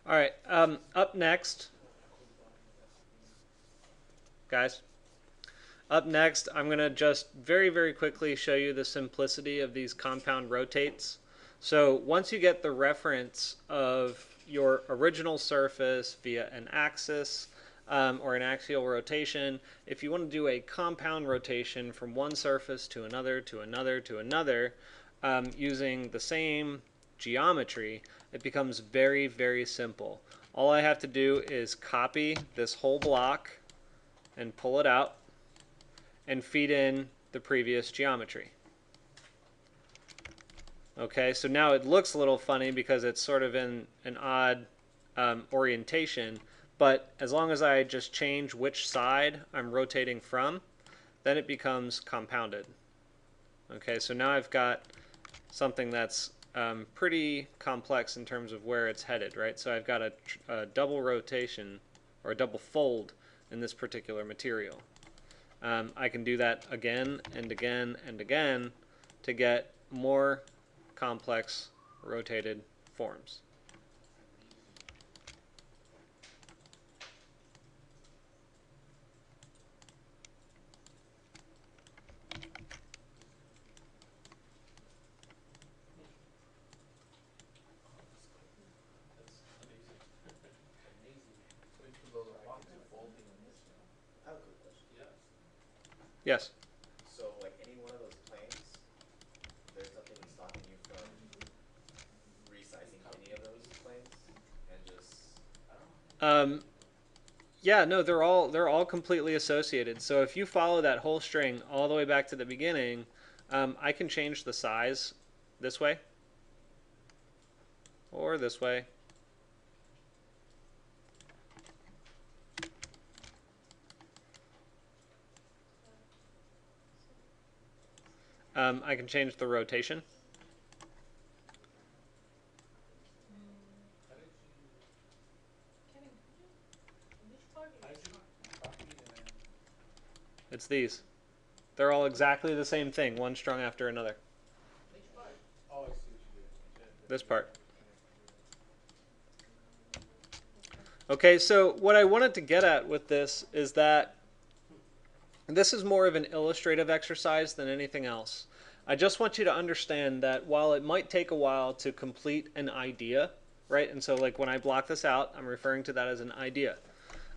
All right, up next, guys. Up next, I'm going to just very, very quickly show you the simplicity of these compound rotates. So once you get the reference of your original surface via an axis or an axial rotation, if you want to do a compound rotation from one surface to another, to another, to another, using the same geometry, it becomes very, very simple. All I have to do is copy this whole block and pull it out and feed in the previous geometry. Okay, so now it looks a little funny because it's sort of in an odd orientation, but as long as I just change which side I'm rotating from, then it becomes compounded. Okay, so now I've got something that's pretty complex in terms of where it's headed, right? So I've got a double rotation or a double fold in this particular material. I can do that again and again and again to get more complex rotated forms. Yes. So, like any one of those planes, there's nothing stopping you from resizing any of those planes and just. Yeah, no, they're all completely associated. So if you follow that whole string all the way back to the beginning, I can change the size this way or this way. I can change the rotation. It's these. They're all exactly the same thing, one strung after another. This part. Okay, so what I wanted to get at with this is that this is more of an illustrative exercise than anything else. I just want you to understand that while it might take a while to complete an idea, right? And so like when I block this out, I'm referring to that as an idea.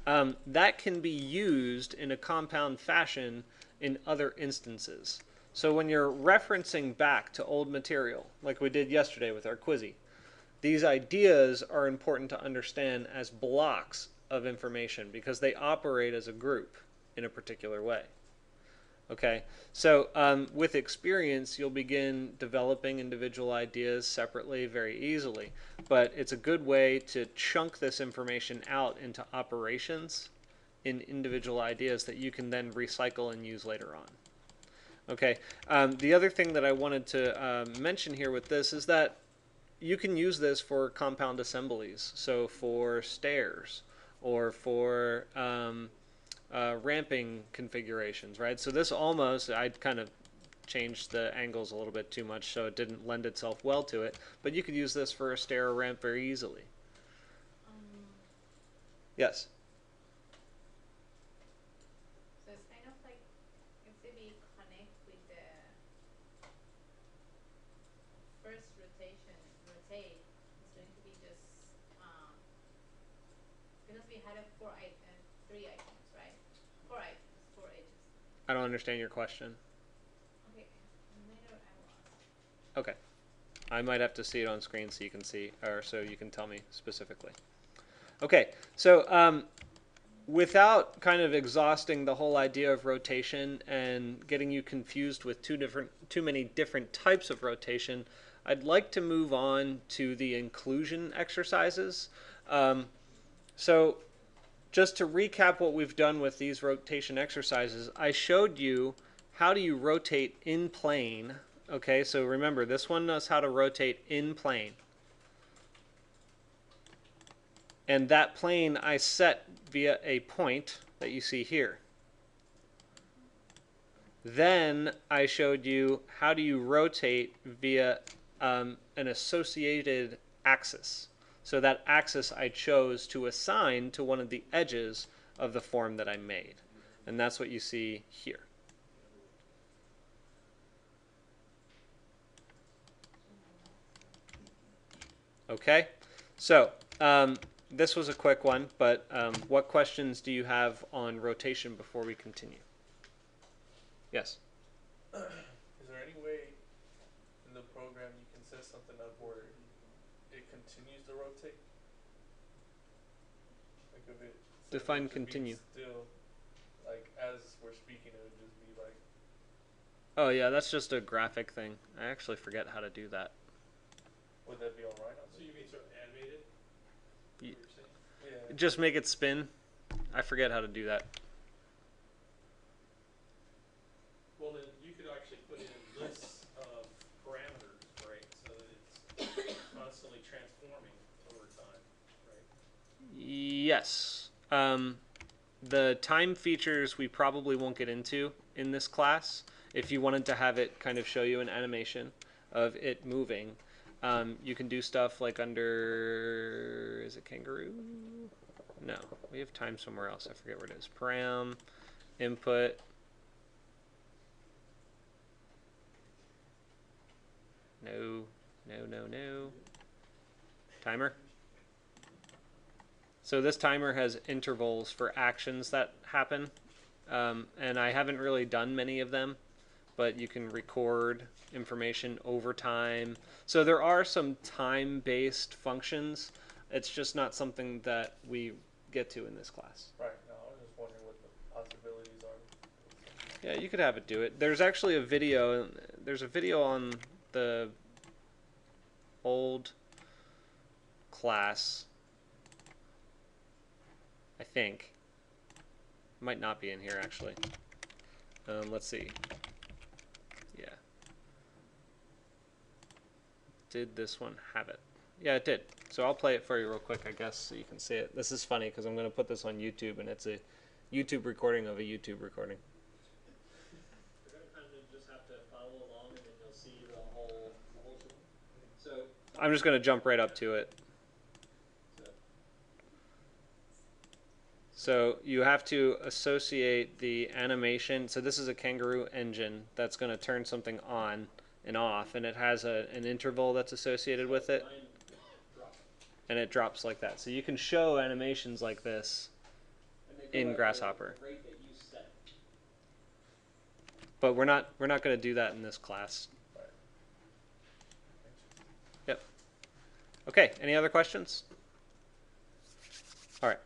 That can be used in a compound fashion in other instances. So when you're referencing back to old material, like we did yesterday with our quizzy, these ideas are important to understand as blocks of information because they operate as a group in a particular way. Okay, so with experience, you'll begin developing individual ideas separately very easily. But it's a good way to chunk this information out into operations in individual ideas that you can then recycle and use later on. Okay, the other thing that I wanted to mention here with this is that you can use this for compound assemblies. So for stairs or for ramping configurations, right? So this almost, I'd kind of changed the angles a little bit too much so it didn't lend itself well to it, but you could use this for a stair or ramp very easily. Yes? So it's kind of like if we connect with the first rotate, it's going to be just because we had three items, right? Four items, four edges. I don't understand your question. Okay, later I will ask. Okay. I might have to see it on screen so you can see, or so you can tell me specifically. Okay, so without kind of exhausting the whole idea of rotation and getting you confused with too many different types of rotation, I'd like to move on to the inclusion exercises. So just to recap what we've done with these rotation exercises, I showed you how do you rotate in plane. Okay, so remember, this one knows how to rotate in plane. And that plane I set via a point that you see here. Then I showed you how do you rotate via an associated axis. So that axis I chose to assign to one of the edges of the form that I made. And that's what you see here. Okay, so this was a quick one, but what questions do you have on rotation before we continue? Yes? Is there any way in the program you can set something up where it continues to rotate? Like if it Define just being continue. still, like as we're speaking, it would just be like. Oh yeah, that's just a graphic thing. I actually forget how to do that. Would that be alright? So you mean sort of animated? Ye- What you're saying? Yeah. Just make it spin. I forget how to do that. Well, then you could actually put in lists of parameters, right? So that it's constantly transforming over time, right? Yes. The time features we probably won't get into in this class. If you wanted to have it kind of show you an animation of it moving, you can do stuff like under, is it kangaroo? No, we have time somewhere else. I forget where it is. Param, input. No. Timer. So this timer has intervals for actions that happen. And I haven't really done many of them, but you can record information over time. So there are some time-based functions. It's just not something that we get to in this class. Right. No, I was just wondering what the possibilities are. Yeah, you could have it do it. There's actually a video. There's a video on the old class, I think. Might not be in here, actually. Let's see. Yeah. Did this one have it? Yeah, it did. So I'll play it for you real quick, I guess, so you can see it. This is funny because I'm going to put this on YouTube, and it's a YouTube recording of a YouTube recording. You're going to kind of just have to follow along, and then you'll see the whole So I'm just going to jump right up to it. So you have to associate the animation. So this is a kangaroo engine that's going to turn something on and off, and it has an interval that's associated with it. And it drops like that. So you can show animations like this in Grasshopper. But we're not going to do that in this class. Yep. Okay, any other questions? All right.